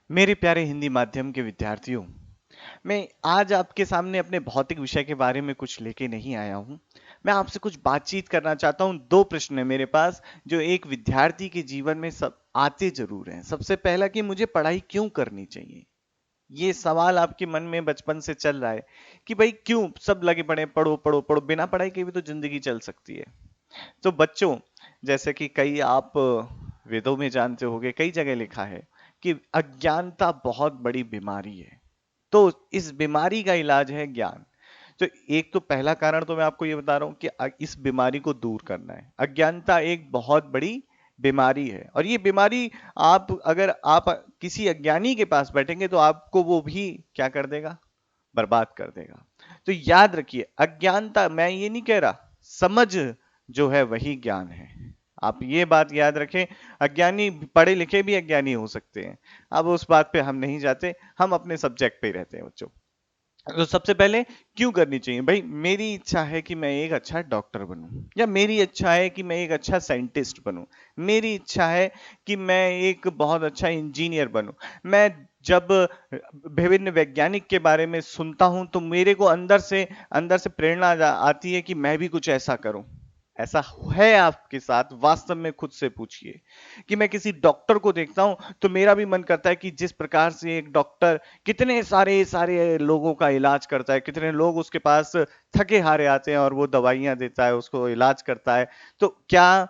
मेरे प्यारे हिंदी माध्यम के विद्यार्थियों, मैं आज आपके सामने अपने भौतिक विषय के बारे में कुछ लेके नहीं आया हूँ। मैं आपसे कुछ बातचीत करना चाहता हूँ। दो प्रश्न है मेरे पास जो एक विद्यार्थी के जीवन में सब आते जरूर हैं। सबसे पहला कि मुझे पढ़ाई क्यों करनी चाहिए। ये सवाल आपके मन में बचपन से चल रहा है कि भाई क्यों सब लगे पड़े, पढ़ो पढ़ो पढ़ो, बिना पढ़ाई के भी तो जिंदगी चल सकती है। तो बच्चों, जैसे कि कई आप वेदों में जानते होंगे, कई जगह लिखा है कि अज्ञानता बहुत बड़ी बीमारी है। तो इस बीमारी का इलाज है ज्ञान। तो एक तो पहला कारण तो मैं आपको ये बता रहा हूं कि इस बीमारी को दूर करना है। अज्ञानता एक बहुत बड़ी बीमारी है और ये बीमारी आप अगर आप किसी अज्ञानी के पास बैठेंगे तो आपको वो भी क्या कर देगा, बर्बाद कर देगा। तो याद रखिए, अज्ञानता मैं ये नहीं कह रहा, समझ जो है वही ज्ञान है। आप ये बात याद रखें। अज्ञानी पढ़े लिखे भी अज्ञानी हो सकते हैं। अब उस बात पे हम नहीं जाते, हम अपने सब्जेक्ट पे ही रहते हैं बच्चों। तो सबसे पहले क्यों करनी चाहिए भाई। मेरी इच्छा है कि मैं एक अच्छा डॉक्टर बनूं, या मेरी इच्छा है कि मैं एक अच्छा साइंटिस्ट बनूं, मेरी इच्छा है कि मैं एक बहुत अच्छा इंजीनियर बनूं। मैं जब विभिन्न वैज्ञानिक के बारे में सुनता हूं तो मेरे को अंदर से प्रेरणा आती है कि मैं भी कुछ ऐसा करूं। ऐसा है आपके साथ? वास्तव में खुद से पूछिए कि मैं किसी डॉक्टर को देखता हूं तो मेरा भी मन करता है कि जिस प्रकार से एक डॉक्टर कितने सारे सारे लोगों का इलाज करता है, कितने लोग उसके पास थके हारे आते हैं और वो दवाइयां देता है, उसको इलाज करता है, तो क्या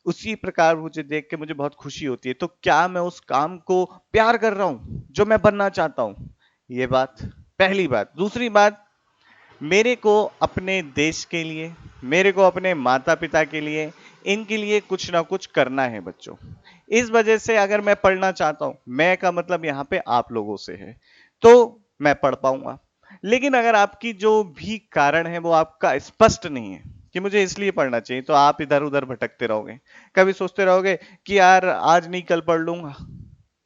उसी प्रकार मुझे देख के मुझे बहुत खुशी होती है। तो क्या मैं उस काम को प्यार कर रहा हूं जो मैं बनना चाहता हूं? ये बात पहली बात। दूसरी बात, मेरे को अपने देश के लिए, मेरे को अपने माता पिता के लिए, इनके लिए कुछ ना कुछ करना है बच्चों। इस वजह से अगर मैं पढ़ना चाहता हूं, मैं का मतलब यहां पे आप लोगों से है, तो मैं पढ़ पाऊंगा। लेकिन अगर आपकी जो भी कारण है वो आपका स्पष्ट नहीं है कि मुझे इसलिए पढ़ना चाहिए, तो आप इधर उधर भटकते रहोगे। कभी सोचते रहोगे कि यार आज नहीं कल पढ़ लूंगा,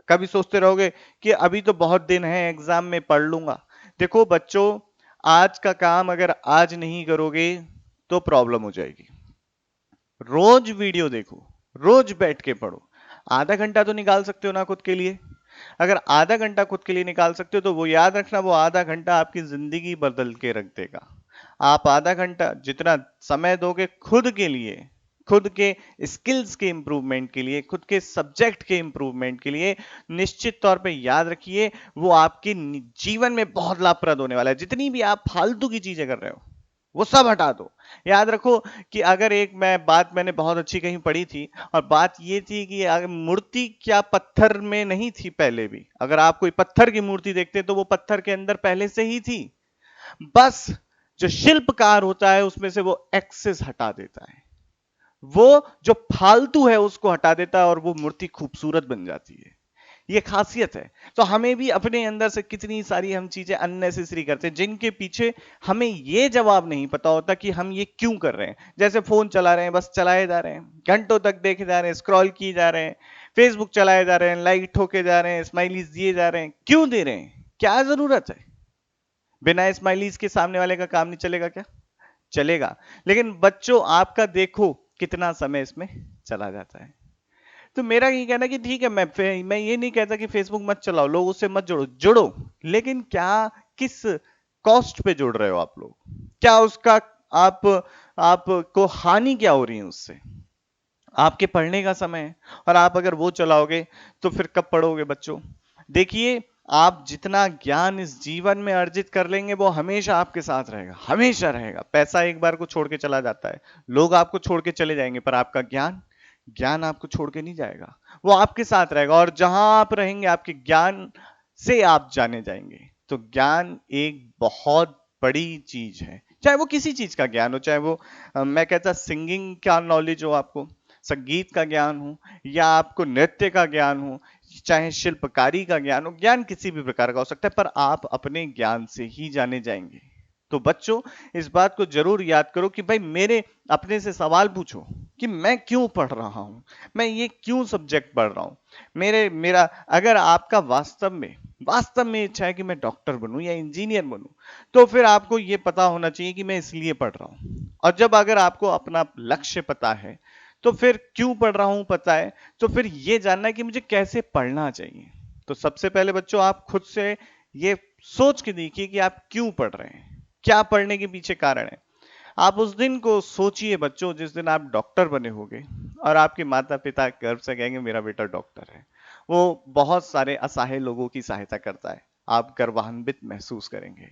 कभी सोचते रहोगे कि अभी तो बहुत दिन है एग्जाम में पढ़ लूंगा। देखो बच्चों, आज का काम अगर आज नहीं करोगे तो प्रॉब्लम हो जाएगी। रोज वीडियो देखो, रोज बैठ के पढ़ो। आधा घंटा तो निकाल सकते हो ना खुद के लिए? अगर आधा घंटा खुद के लिए निकाल सकते हो तो वो याद रखना, वो आधा घंटा आपकी जिंदगी बदल के रख देगा। आप आधा घंटा जितना समय दोगे खुद के लिए, खुद के स्किल्स के इंप्रूवमेंट के लिए, खुद के सब्जेक्ट के इंप्रूवमेंट के लिए, निश्चित तौर पे याद रखिए वो आपके जीवन में बहुत लाभप्रद होने वाला है। जितनी भी आप फालतू की चीजें कर रहे हो वो सब हटा दो। याद रखो कि अगर एक मैंने बहुत अच्छी कहीं पढ़ी थी, और बात ये थी कि अगर मूर्ति क्या पत्थर में नहीं थी पहले भी? अगर आप कोई पत्थर की मूर्ति देखते तो वो पत्थर के अंदर पहले से ही थी। बस जो शिल्पकार होता है उसमें से वो एक्सेस हटा देता है, वो जो फालतू है उसको हटा देता है और वो मूर्ति खूबसूरत बन जाती है। ये खासियत है। तो हमें भी अपने अंदर से कितनी सारी हम चीजें अननेसेसरी करते हैं जिनके पीछे हमें ये जवाब नहीं पता होता कि हम ये क्यों कर रहे हैं। जैसे फोन चला रहे हैं, बस चलाए जा रहे हैं, घंटों तक देखे जा रहे हैं, स्क्रॉल किए जा रहे हैं, फेसबुक चलाए जा रहे हैं, लाइक ठोके जा रहे हैं, स्माइलीज दिए जा रहे हैं। क्यों दे रहे हैं? क्या जरूरत है? बिना स्माइलीज के सामने वाले का काम नहीं चलेगा क्या? चलेगा। लेकिन बच्चों आपका देखो कितना समय इसमें चला जाता है। तो मेरा ये कहना है कि ठीक है, मैं ये नहीं कहता कि फेसबुक मत चलाओ, लोग उससे मत जुड़ो, जुड़ो, लेकिन क्या, किस कॉस्ट पे जुड़ रहे हो आप लोग? क्या उसका आप आपको हानि क्या हो रही है उससे? आपके पढ़ने का समय है और आप अगर वो चलाओगे तो फिर कब पढ़ोगे बच्चों? देखिए, आप जितना ज्ञान इस जीवन में अर्जित कर लेंगे वो हमेशा आपके साथ रहेगा, हमेशा रहेगा। पैसा एक बार को छोड़ के चला जाता है, लोग आपको छोड़ के चले जाएंगे, पर आपका ज्ञान, ज्ञान आपको छोड़ के नहीं जाएगा, वो आपके साथ रहेगा। और जहां आप रहेंगे आपके ज्ञान से आप जाने जाएंगे। तो ज्ञान एक बहुत बड़ी चीज है, चाहे वो किसी चीज का ज्ञान हो, चाहे वो मैं कहता सिंगिंग का नॉलेज हो, आपको संगीत का ज्ञान हो, या आपको नृत्य का ज्ञान हो, चाहे शिल्पकारी का ज्ञान हो। ज्ञान किसी भी प्रकार का हो सकता है, पर आप अपने ज्ञान से ही जाने जाएंगे। तो बच्चों, इस बात को जरूर याद करो कि भाई मेरे अपने से सवाल पूछो कि मैं क्यों पढ़ रहा हूं, मैं ये क्यों सब्जेक्ट पढ़ रहा हूं। मेरा अगर आपका वास्तव में इच्छा है कि मैं डॉक्टर बनूं या इंजीनियर बनूं, तो फिर आपको ये पता होना चाहिए कि मैं इसलिए पढ़ रहा हूं। और जब अगर आपको अपना लक्ष्य पता है, तो फिर क्यों पढ़ रहा हूं पता है, तो फिर ये जानना है कि मुझे कैसे पढ़ना चाहिए। तो सबसे पहले बच्चों आप खुद से ये सोच के देखिए कि आप क्यों पढ़ रहे हैं, क्या पढ़ने के पीछे कारण है। आप उस दिन को सोचिए बच्चों जिस दिन आप डॉक्टर बने होंगे और आपके माता पिता गर्व से कहेंगे मेरा बेटा डॉक्टर है। वो बहुत सारे असहाय लोगों की सहायता करता है, आप गर्वान्वित महसूस करेंगे।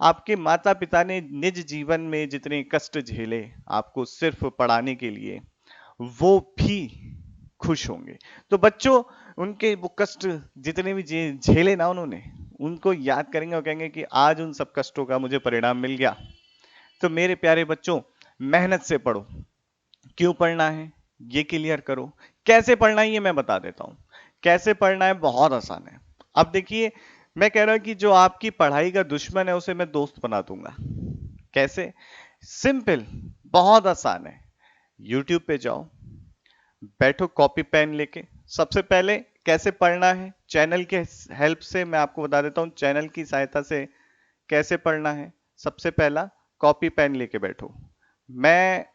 आपके माता पिता ने निज जीवन में जितने कष्ट झेले आपको सिर्फ पढ़ाने के लिए, वो भी खुश होंगे। तो बच्चों उनके वो कष्ट जितने भी झेले ना उन्होंने, उनको याद करेंगे और कहेंगे कि आज उन सब कष्टों का मुझे परिणाम मिल गया। तो मेरे प्यारे बच्चों, मेहनत से पढ़ो। क्यों पढ़ना है ये क्लियर करो। कैसे पढ़ना है ये मैं बता देता हूं। कैसे पढ़ना है बहुत आसान है। अब देखिए, मैं कह रहा हूं कि जो आपकी पढ़ाई का दुश्मन है उसे मैं दोस्त बना दूंगा। कैसे? सिंपल, बहुत आसान है। यूट्यूब पे जाओ, बैठो कॉपी पेन लेके। सबसे पहले कैसे पढ़ना है, चैनल के हेल्प से मैं आपको बता देता हूं। चैनल की सहायता से कैसे पढ़ना है। सबसे पहला, कॉपी पेन लेके बैठो। मैं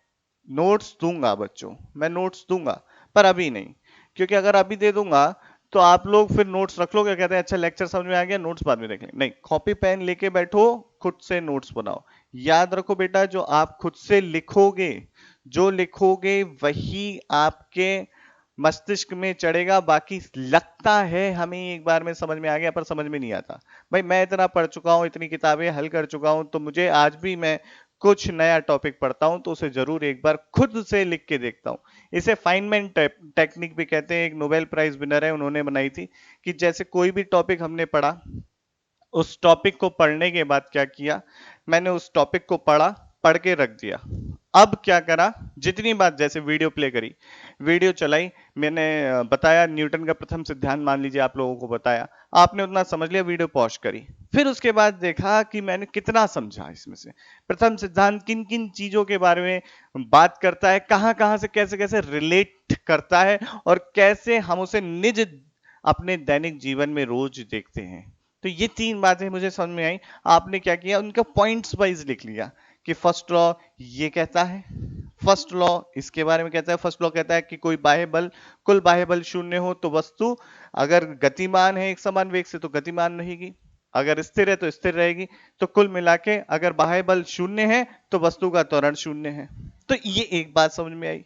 नोट्स दूंगा बच्चों, मैं नोट्स दूंगा, पर अभी नहीं, क्योंकि अगर अभी दे दूंगा तो आप लोग फिर नोट्स रख लोगे, कहते हैं अच्छा लेक्चर समझ में आ गया, नोट्स बाद में देख लेंगे। नहीं, कॉपी पेन लेके बैठो, खुद से नोट्स बनाओ। याद रखो बेटा, जो आप खुद से लिखोगे, जो लिखोगे वही आपके मस्तिष्क में चढ़ेगा। बाकी लगता है हमें एक बार में समझ में आ गया, पर समझ में नहीं आता। भाई मैं इतना पढ़ चुका हूं, इतनी किताबें हल कर चुका हूं, तो मुझे आज भी मैं कुछ नया टॉपिक पढ़ता हूं तो उसे जरूर एक बार खुद से लिख के देखता हूं। इसे फाइनमैन टेक्निक भी कहते हैं। एक नोबेल प्राइज विनर है, उन्होंने बनाई थी कि जैसे कोई भी टॉपिक हमने पढ़ा, उस टॉपिक को पढ़ने के बाद क्या किया, मैंने उस टॉपिक को पढ़ा, पढ़ के रख दिया। अब क्या करा, जितनी बात, जैसे वीडियो प्ले करी, वीडियो चलाई, मैंने बताया न्यूटन का प्रथम सिद्धांत, मान लीजिए आप लोगों को बताया, आपने उतना समझ लिया, वीडियो पॉज करी। फिर उसके बाद देखा कि मैंने कितना समझा इसमें से, प्रथम सिद्धांत किन किन चीजों के बारे में बात करता है, कहां कहां से कैसे कैसे रिलेट करता है, और कैसे हम उसे निज अपने दैनिक जीवन में रोज देखते हैं। तो ये तीन बातें मुझे समझ में आई। आपने क्या किया, उनका पॉइंट्स वाइज लिख लिया कि फर्स्ट लॉ ये कहता है, फर्स्ट लॉ इसके बारे में कहता है। फर्स्ट लॉ कहता है कि कोई बाह्य बल, कुल बाह्य बल शून्य हो तो वस्तु अगर गतिमान है एक समान वेग से तो गतिमान रहेगी, अगर स्थिर है तो स्थिर रहेगी। तो कुल मिला के अगर बाह्य बल शून्य है तो वस्तु का त्वरण शून्य है। तो ये एक बात समझ में आई,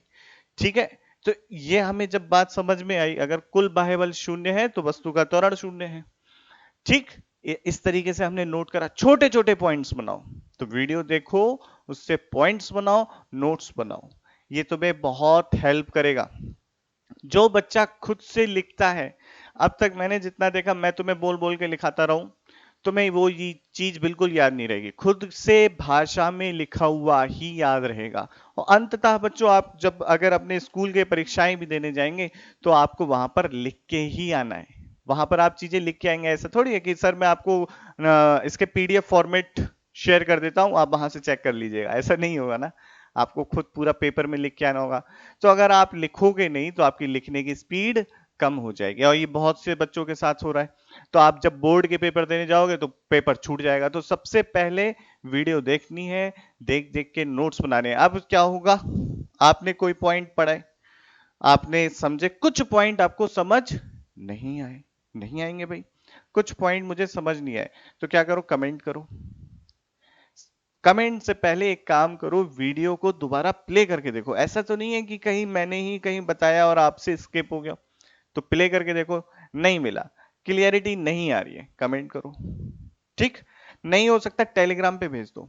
ठीक है। तो ये हमें जब बात समझ में आई, अगर कुल बाह्य बल शून्य है तो वस्तु का त्वरण शून्य है, ठीक। इस तरीके से हमने नोट करा। छोटे छोटे पॉइंट्स बनाओ, तो वीडियो देखो, उससे पॉइंट्स बनाओ, नोट्स बनाओ, ये तुम्हें बहुत हेल्प करेगा। जो बच्चा खुद से लिखता है, अब तक मैंने जितना देखा, मैं तुम्हें बोल बोल के लिखाता रहूं, तुम्हें वो ये चीज बिल्कुल याद नहीं रहेगी। खुद से भाषा में लिखा हुआ ही याद रहेगा। और अंततः बच्चों, आप जब अगर अपने स्कूल के परीक्षाएं भी देने जाएंगे तो आपको वहां पर लिख के ही आना है। वहां पर आप चीजें लिख के आएंगे। ऐसा थोड़ी है कि सर मैं आपको इसके पीडीएफ फॉर्मेट शेयर कर देता हूं, आप वहां से चेक कर लीजिएगा, ऐसा नहीं होगा ना। आपको खुद पूरा पेपर में लिख के आना होगा। तो अगर आप लिखोगे नहीं तो आपकी लिखने की स्पीड कम हो जाएगी, और ये बहुत से बच्चों के साथ हो रहा है। तो आप जब बोर्ड के पेपर देने जाओगे तो पेपर छूट जाएगा। तो सबसे पहले वीडियो देखनी है, देख देख के नोट्स बनाने हैं। अब क्या होगा, आपने कोई पॉइंट पढ़ाए, आपने समझे, कुछ पॉइंट आपको समझ नहीं आए, नहीं आएंगे भाई, कुछ पॉइंट मुझे समझ नहीं आए, तो क्या करो, कमेंट करो। कमेंट से पहले एक काम करो, वीडियो को दोबारा प्ले करके देखो। ऐसा तो नहीं है कि कहीं मैंने ही कहीं बताया और आपसे स्किप हो गया, तो प्ले करके देखो, नहीं मिला, क्लियरिटी नहीं आ रही है, कमेंट करो, ठीक। नहीं हो सकता टेलीग्राम पे भेज दो,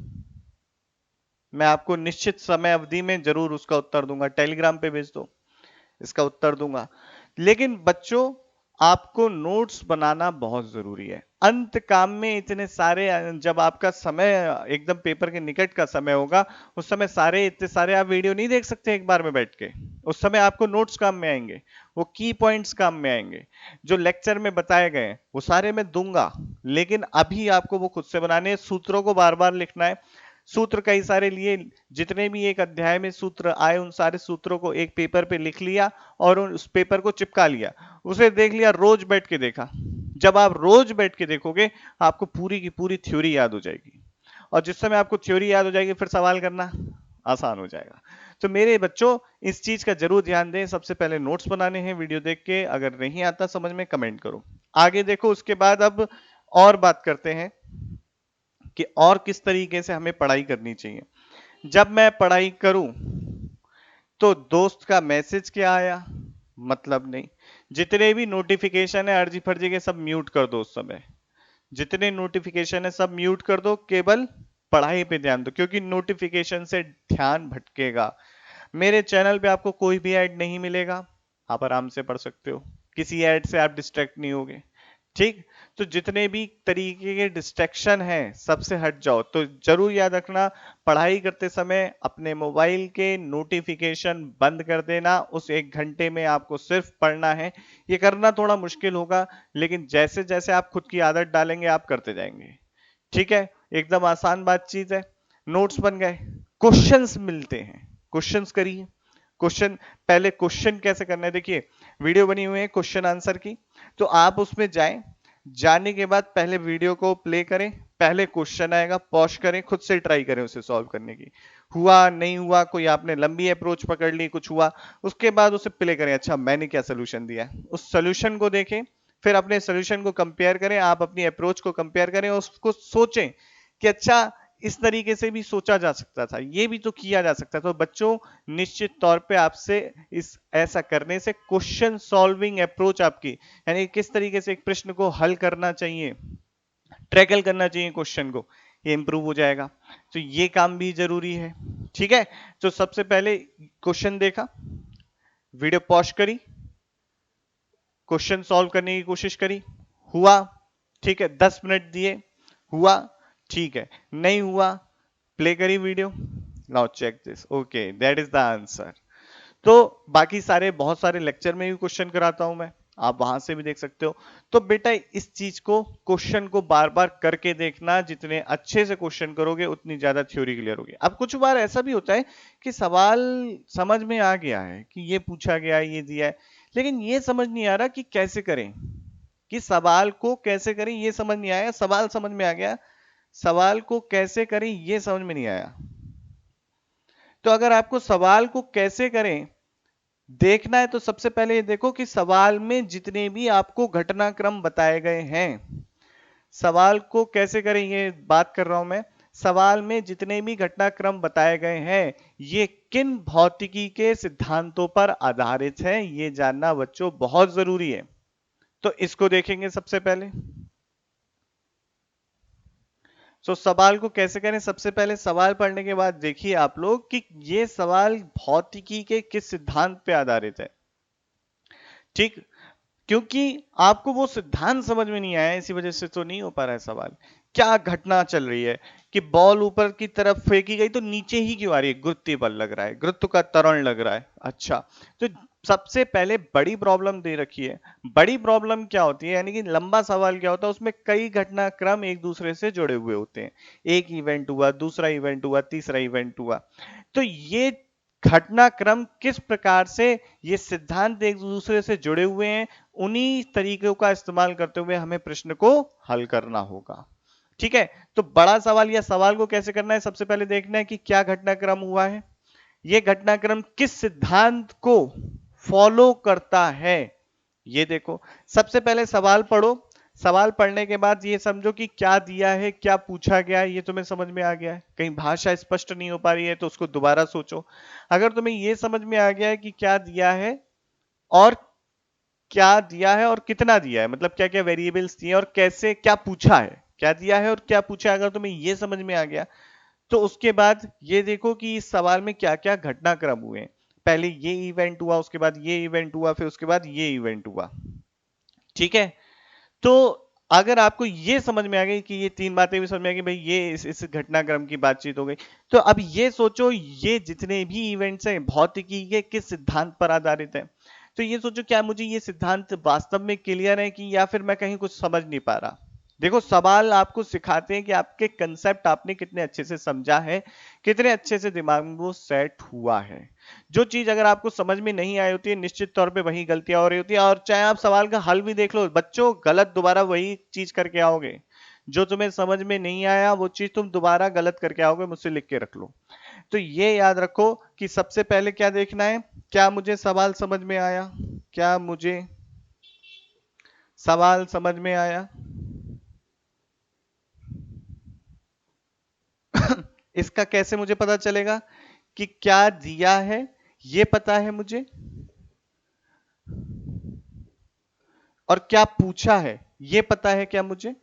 मैं आपको निश्चित समय अवधि में जरूर उसका उत्तर दूंगा। टेलीग्राम पे भेज दो, इसका उत्तर दूंगा। लेकिन बच्चों, आपको नोट्स बनाना बहुत जरूरी है। अंत काम में इतने सारे, जब आपका समय एकदम पेपर के निकट का समय होगा, उस समय सारे इतने सारे आप वीडियो नहीं देख सकते एक बार में बैठ के। उस समय आपको नोट्स काम में आएंगे, वो की पॉइंट्स काम में आएंगे। जो लेक्चर में बताए गए वो सारे मैं दूंगा, लेकिन अभी आपको वो खुद से बनाने हैं। सूत्रों को बार बार लिखना है, सूत्र कई सारे लिए, जितने भी एक अध्याय में सूत्र आए उन सारे सूत्रों को एक पेपर पे लिख लिया और उस पेपर को चिपका लिया, उसे देख लिया, रोज बैठ के देखा। जब आप रोज बैठ के देखोगे आपको पूरी की पूरी थ्योरी याद हो जाएगी, और जिस समय आपको थ्योरी याद हो जाएगी फिर सवाल करना आसान हो जाएगा। तो मेरे बच्चों इस चीज का जरूर ध्यान दें, सबसे पहले नोट्स बनाने हैं वीडियो देख के, अगर नहीं आता समझ में कमेंट करो। आगे देखो, उसके बाद अब और बात करते हैं कि और किस तरीके से हमें पढ़ाई करनी चाहिए। जब मैं पढ़ाई करूं तो दोस्त का मैसेज क्या आया मतलब नहीं, जितने भी नोटिफिकेशन है अर्जी फर्जी के सब म्यूट कर दो उस समय, जितने नोटिफिकेशन है सब म्यूट कर दो, केवल पढ़ाई पे ध्यान दो, क्योंकि नोटिफिकेशन से ध्यान भटकेगा। मेरे चैनल पे आपको कोई भी ऐड नहीं मिलेगा, आप आराम से पढ़ सकते हो, किसी ऐड से आप डिस्ट्रैक्ट नहीं होगे। ठीक, तो जितने भी तरीके के डिस्ट्रैक्शन हैं सबसे हट जाओ। तो जरूर याद रखना, पढ़ाई करते समय अपने मोबाइल के नोटिफिकेशन बंद कर देना, उस 1 घंटे में आपको सिर्फ पढ़ना है। ये करना थोड़ा मुश्किल होगा, लेकिन जैसे जैसे आप खुद की आदत डालेंगे आप करते जाएंगे। ठीक है, एकदम आसान बातचीत है। नोट्स बन गए, क्वेश्चंस मिलते हैं, क्वेश्चंस करिए। क्वेश्चन, पहले क्वेश्चन कैसे करना है देखिए, वीडियो बनी हुई है क्वेश्चन आंसर की, तो आप उसमें जाएं, जाने के बाद पहले वीडियो को प्ले करें, पहले क्वेश्चन आएगा पॉज करें, खुद से ट्राई करें उसे सॉल्व करने की, हुआ नहीं हुआ, कोई आपने लंबी अप्रोच पकड़ ली कुछ हुआ, उसके बाद उसे प्ले करें, अच्छा मैंने क्या सोल्यूशन दिया है, उस सोल्यूशन को देखें, फिर अपने सोल्यूशन को कंपेयर करें, आप अपनी अप्रोच को कंपेयर करें, उसको सोचें कि अच्छा इस तरीके से भी सोचा जा सकता था, ये भी तो किया जा सकता था। तो बच्चों निश्चित तौर पे आपसे इस ऐसा करने से क्वेश्चन सॉल्विंग अप्रोच आपकी, यानी किस तरीके से एक प्रश्न को हल करना चाहिए, ट्रैकल करना चाहिए क्वेश्चन को, ये इंप्रूव हो जाएगा। तो ये काम भी जरूरी है। ठीक है, तो सबसे पहले क्वेश्चन देखा, वीडियो पॉज करी, क्वेश्चन सॉल्व करने की कोशिश करी, हुआ ठीक है, 10 मिनट दिए, हुआ ठीक है, नहीं हुआ प्ले करी video, now check this, okay that is the answer. तो बाकी सारे बहुत सारे लेक्चर में भी क्वेश्चन कराता हूं मैं, आप वहां से भी देख सकते हो। तो बेटा इस चीज को, क्वेश्चन को बार बार करके देखना, जितने अच्छे से क्वेश्चन करोगे उतनी ज्यादा थ्योरी क्लियर होगी। अब कुछ बार ऐसा भी होता है कि सवाल समझ में आ गया है कि ये पूछा गया है, ये दिया है, लेकिन ये समझ नहीं आ रहा कि कैसे करें, कि सवाल को कैसे करें ये समझ नहीं आया, सवाल समझ में आ गया, सवाल को कैसे करें ये समझ में नहीं आया। तो अगर आपको सवाल को कैसे करें देखना है, तो सबसे पहले ये देखो कि सवाल में जितने भी आपको घटनाक्रम बताए गए हैं, सवाल को कैसे करें ये बात कर रहा हूं मैं, सवाल में जितने भी घटनाक्रम बताए गए हैं ये किन भौतिकी के सिद्धांतों पर आधारित है, ये जानना बच्चों बहुत जरूरी है। तो इसको देखेंगे सबसे पहले। तो सवाल को कैसे करें, सबसे पहले सवाल पढ़ने के बाद देखिए आप लोग कि ये सवाल भौतिकी के किस सिद्धांत पे आधारित है। ठीक, क्योंकि आपको वो सिद्धांत समझ में नहीं आया, इसी वजह से तो नहीं हो पा रहा है सवाल। क्या घटना चल रही है कि बॉल ऊपर की तरफ फेंकी गई तो नीचे ही क्यों आ रही है, गुरुत्व बल लग रहा है, गुरुत्व का त्वरण लग रहा है। अच्छा, तो सबसे पहले बड़ी प्रॉब्लम दे रखी है, बड़ी प्रॉब्लम क्या होती है, यानी कि लंबा सवाल क्या होता है, उसमें कई घटनाक्रम एक दूसरे से जुड़े हुए होते हैं, एक इवेंट हुआ, दूसरा इवेंट हुआ, तीसरा इवेंट हुआ, तो ये घटनाक्रम किस प्रकार से ये सिद्धांत एक दूसरे से जुड़े हुए हैं, उन्हीं तरीकों का इस्तेमाल करते हुए हमें प्रश्न को हल करना होगा। ठीक है, तो बड़ा सवाल या सवाल को कैसे करना है, सबसे पहले देखना है कि क्या घटनाक्रम हुआ है, ये घटनाक्रम किस सिद्धांत को फॉलो करता है। ये देखो, सबसे पहले सवाल पढ़ो, सवाल पढ़ने के बाद ये समझो कि क्या दिया है, क्या पूछा गया है, ये तुम्हें समझ में आ गया है। कहीं भाषा स्पष्ट नहीं हो पा रही है तो उसको दोबारा सोचो। अगर तुम्हें ये समझ में आ गया है कि क्या दिया है और क्या दिया है और कितना दिया है, मतलब क्या क्या वेरिएबल्स दिए और कैसे, क्या पूछा है, क्या दिया है और क्या पूछा है, अगर तुम्हें ये समझ में आ गया तो उसके बाद ये देखो कि इस सवाल में क्या क्या घटनाक्रम हुए, पहले ये इवेंट हुआ, उसके बाद ये इवेंट हुआ, फिर उसके बाद ये इवेंट हुआ। ठीक है, तो अगर आपको ये समझ में आ गई कि ये तीन बातें भी समझ में आ गई, भाई ये इस घटनाक्रम की बातचीत हो गई, तो अब ये सोचो ये जितने भी इवेंट्स हैं भौतिकी के किस सिद्धांत पर आधारित है। तो ये सोचो क्या मुझे ये सिद्धांत वास्तव में क्लियर है कि या फिर मैं कहीं कुछ समझ नहीं पा रहा। देखो सवाल आपको सिखाते हैं कि आपके कंसेप्ट आपने कितने अच्छे से समझा है, कितने अच्छे से दिमाग में वो सेट हुआ है। जो चीज अगर आपको समझ में नहीं आई होती है निश्चित तौर पे वही गलतियां हो रही होती है, और चाहे आप सवाल का हल भी देख लो बच्चों गलत दोबारा वही चीज करके आओगे, जो तुम्हें समझ में नहीं आया वो चीज तुम दोबारा गलत करके आओगे, मुझसे लिख के रख लो। तो ये याद रखो कि सबसे पहले क्या देखना है, क्या मुझे सवाल समझ में आया, क्या मुझे सवाल समझ में आया। इसका कैसे मुझे पता चलेगा कि क्या दिया है, ये पता है मुझे, और क्या पूछा है ये पता है क्या मुझे।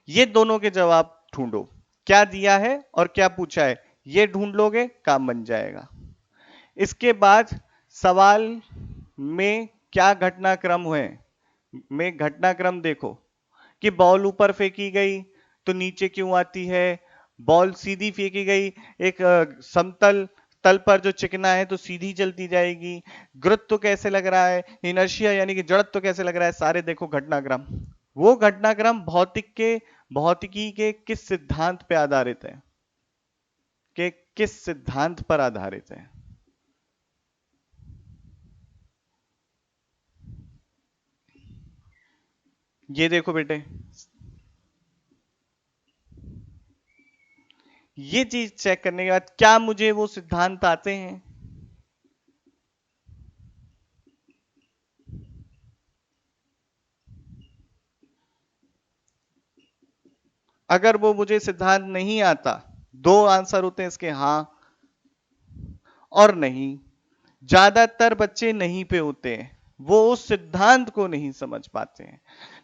ये दोनों के जवाब ढूंढो, क्या दिया है और क्या पूछा है, ये ढूंढ लोगे काम बन जाएगा। इसके बाद सवाल में क्या घटनाक्रम हुए, में घटनाक्रम देखो कि बॉल ऊपर फेंकी गई तो नीचे क्यों आती है, बॉल सीधी फेंकी गई एक समतल तल पर जो चिकना है तो सीधी चलती जाएगी, गुरुत्व कैसे लग रहा है, इनर्शिया यानी कि जड़त्व कैसे लग रहा है, सारे देखो घटनाक्रम। वो घटनाक्रम भौतिकी के किस सिद्धांत पे आधारित है, कि किस सिद्धांत पर आधारित है। ये देखो बेटे, ये चीज चेक करने के बाद क्या मुझे वो सिद्धांत आते हैं। अगर वो मुझे सिद्धांत नहीं आता, दो आंसर होते हैं इसके, हां और नहीं। ज्यादातर बच्चे नहीं पे होते हैं, वो उस सिद्धांत को नहीं समझ पाते हैं।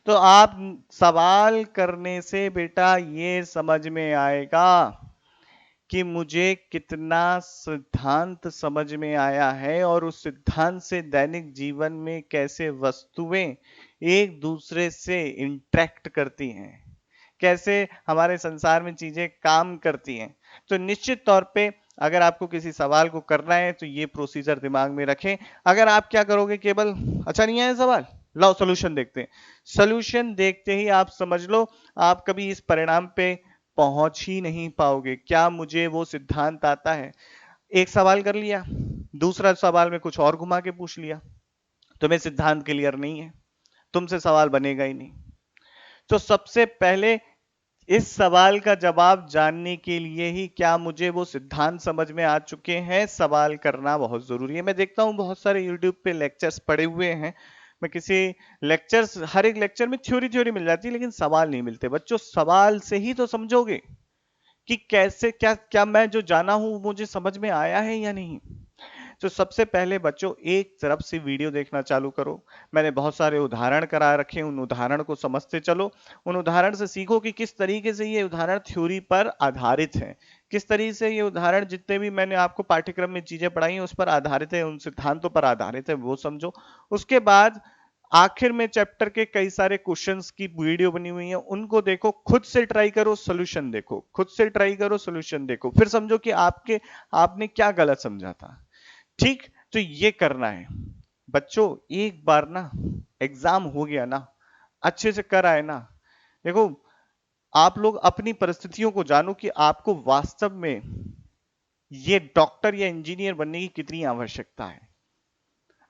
तो आप सवाल करने से बेटा ये समझ में आएगा कि मुझे कितना सिद्धांत समझ में आया है और उस सिद्धांत से दैनिक जीवन में कैसे वस्तुएं एक दूसरे से इंटरेक्ट करती हैं, कैसे हमारे संसार में चीजें काम करती हैं। तो निश्चित तौर पे अगर आपको किसी सवाल को करना है तो ये प्रोसीजर दिमाग में रखें। अगर आप क्या करोगे, केवल अच्छा नहीं आया सवाल, लाओ सोल्यूशन देखते हैं, सोल्यूशन देखते ही आप समझ लो आप कभी इस परिणाम पे पहुंच ही नहीं पाओगे, क्या मुझे वो सिद्धांत आता है। एक सवाल कर लिया, दूसरा सवाल में कुछ और घुमा के पूछ लिया, तुम्हें सिद्धांत क्लियर नहीं है, तुमसे सवाल बनेगा ही नहीं। तो सबसे पहले इस सवाल का जवाब जानने के लिए ही क्या मुझे वो सिद्धांत समझ में आ चुके हैं, सवाल करना बहुत जरूरी है। मैं देखता हूं बहुत सारे यूट्यूब पे लेक्चर्स पड़े हुए हैं, मैं किसी लेक्चर्स, हर एक लेक्चर में थ्योरी थ्योरी मिल जाती है लेकिन सवाल नहीं मिलते। बच्चों सवाल से ही तो समझोगे कि कैसे क्या क्या मैं जो जाना हूं मुझे समझ में आया है या नहीं। तो सबसे पहले बच्चों एक तरफ से वीडियो देखना चालू करो, मैंने बहुत सारे उदाहरण करा रखे हैं, उन उदाहरण को समझते चलो, उन उदाहरण से सीखो कि किस तरीके से ये उदाहरण थ्योरी पर आधारित है, किस तरीके से ये उदाहरण जितने भी मैंने आपको पाठ्यक्रम में चीजें पढ़ाई हैं उस पर आधारित है, उन सिद्धांतों पर आधारित है, वो समझो। उसके बाद आखिर में चैप्टर के कई सारे क्वेश्चंस की वीडियो बनी हुई है, उनको देखो, खुद से ट्राई करो, सोल्यूशन देखो, खुद से ट्राई करो, सोल्यूशन देखो, फिर समझो कि आपने क्या गलत समझा था। ठीक, तो ये करना है बच्चों। एक बार ना एग्जाम हो गया ना, अच्छे से कर आए ना, देखो आप लोग अपनी परिस्थितियों को जानो कि आपको वास्तव में ये डॉक्टर या इंजीनियर बनने की कितनी आवश्यकता है,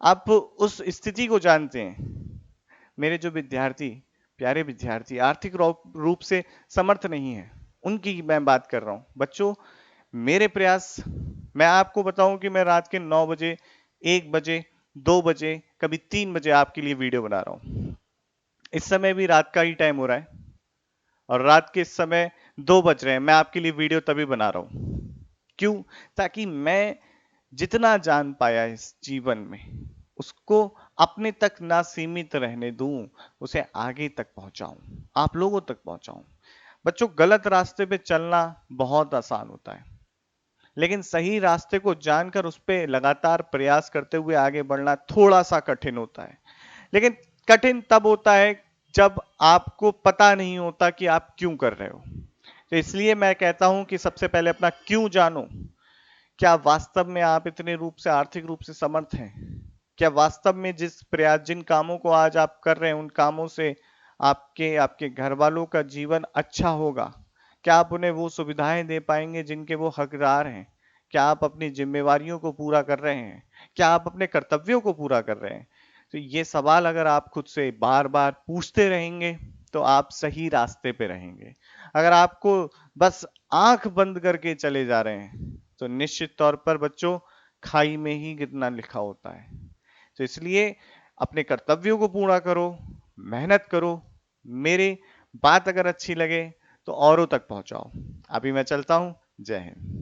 आप उस स्थिति को जानते हैं। मेरे जो विद्यार्थी, प्यारे विद्यार्थी आर्थिक रूप से समर्थ नहीं है, उनकी मैं बात कर रहा हूं बच्चों। मेरे प्रयास, मैं आपको बताऊं कि मैं रात के 9 बजे, 1 बजे, 2 बजे, कभी 3 बजे आपके लिए वीडियो बना रहा हूं। इस समय भी रात का ही टाइम हो रहा है और रात के इस समय 2 बज रहे हैं, मैं आपके लिए वीडियो तभी बना रहा हूं, क्यों, ताकि मैं जितना जान पाया इस जीवन में उसको अपने तक ना सीमित रहने दूं, उसे आगे तक पहुंचाऊं, आप लोगों तक पहुंचाऊं। बच्चों गलत रास्ते पे चलना बहुत आसान होता है, लेकिन सही रास्ते को जानकर उस पर लगातार प्रयास करते हुए आगे बढ़ना थोड़ा सा कठिन होता है। लेकिन कठिन तब होता है जब आपको पता नहीं होता कि आप क्यों कर रहे हो। तो इसलिए मैं कहता हूं कि सबसे पहले अपना क्यों जानो। क्या वास्तव में आप इतने रूप से, आर्थिक रूप से समर्थ हैं? क्या वास्तव में जिस प्रयास, जिन कामों को आज आप कर रहे हैं, उन कामों से आपके आपके घर वालों का जीवन अच्छा होगा? क्या आप उन्हें वो सुविधाएं दे पाएंगे जिनके वो हकदार हैं? क्या आप अपनी जिम्मेवारियों को पूरा कर रहे हैं? क्या आप अपने कर्तव्यों को पूरा कर रहे हैं? तो ये सवाल अगर आप खुद से बार बार पूछते रहेंगे तो आप सही रास्ते पे रहेंगे। अगर आपको बस आंख बंद करके चले जा रहे हैं तो निश्चित तौर पर बच्चों खाई में ही गिरना लिखा होता है। तो इसलिए अपने कर्तव्यों को पूरा करो, मेहनत करो, मेरे बात अगर अच्छी लगे तो औरों तक पहुंचाओ। अभी मैं चलता हूं। जय हिंद।